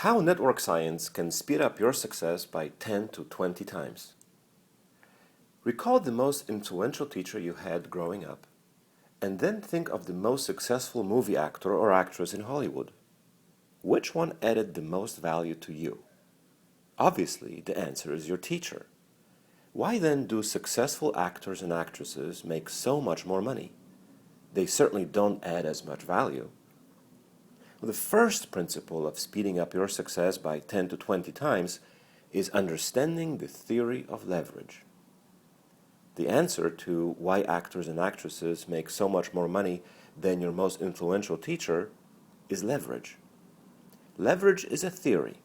How network science can speed up your success by 10 to 20 times. Recall the most influential teacher you had growing up, and then think of the most successful movie actor or actress in Hollywood. Which one added the most value to you? Obviously, the answer is your teacher. Why then do successful actors and actresses make so much more money? They certainly don't add as much value. The first principle of speeding up your success by 10 to 20 times is understanding the theory of leverage. The answer to why actors and actresses make so much more money than your most influential teacher is leverage. Leverage is a theory.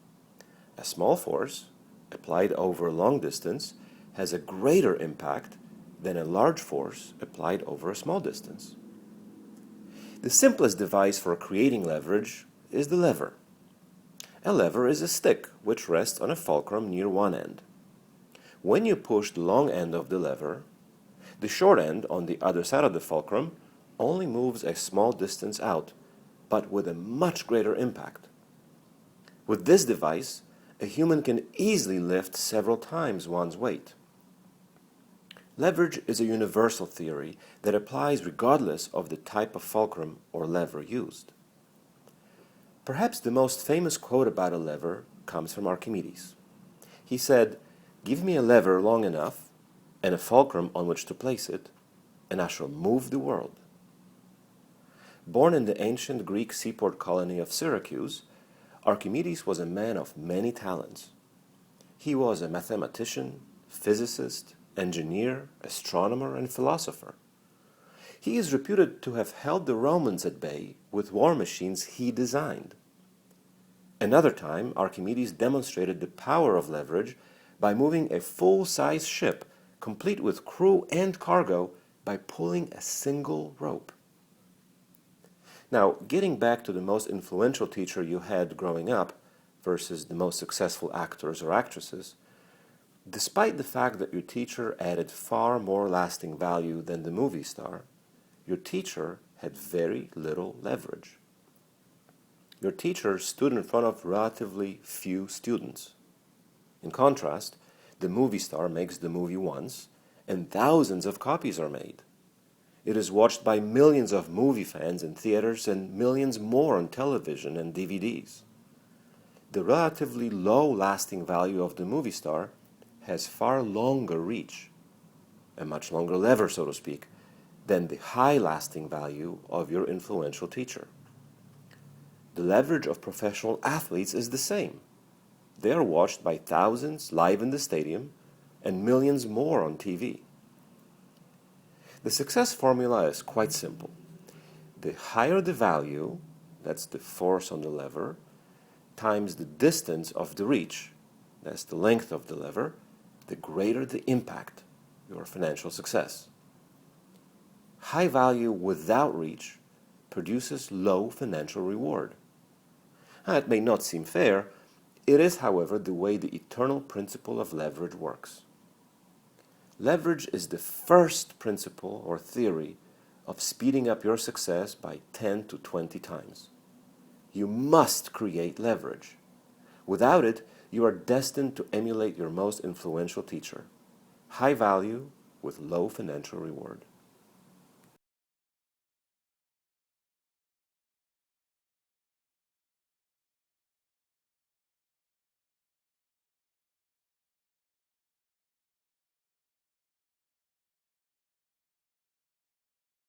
A small force, applied over a long distance, has a greater impact than a large force applied over a small distance. The simplest device for creating leverage is the lever. A lever is a stick which rests on a fulcrum near one end. When you push the long end of the lever, the short end on the other side of the fulcrum only moves a small distance out, but with a much greater impact. With this device, a human can easily lift several times one's weight. Leverage is a universal theory that applies regardless of the type of fulcrum or lever used. Perhaps the most famous quote about a lever comes from Archimedes. He said, "Give me a lever long enough and a fulcrum on which to place it, and I shall move the world." Born in the ancient Greek seaport colony of Syracuse, Archimedes was a man of many talents. He was a mathematician, physicist, engineer, astronomer, and philosopher. He is reputed to have held the Romans at bay with war machines he designed. Another time, Archimedes demonstrated the power of leverage by moving a full-size ship, complete with crew and cargo, by pulling a single rope. Now, getting back to the most influential teacher you had growing up versus the most successful actors or actresses, despite the fact that your teacher added far more lasting value than the movie star, your teacher had very little leverage. Your teacher stood in front of relatively few students. In contrast, the movie star makes the movie once, and thousands of copies are made. It is watched by millions of movie fans in theaters and millions more on television and DVDs. The relatively low lasting value of the movie star has far longer reach, a much longer lever, so to speak, than the high lasting value of your influential teacher. The leverage of professional athletes is the same. They are watched by thousands live in the stadium and millions more on TV. The success formula is quite simple. The higher the value, that's the force on the lever, times the distance of the reach, that's the length of the lever, the greater the impact, your financial success. High value without reach produces low financial reward. It may not seem fair. It is, however, the way the eternal principle of leverage works. Leverage is the first principle or theory of speeding up your success by 10 to 20 times. You must create leverage. Without it, you are destined to emulate your most influential teacher. High value with low financial reward.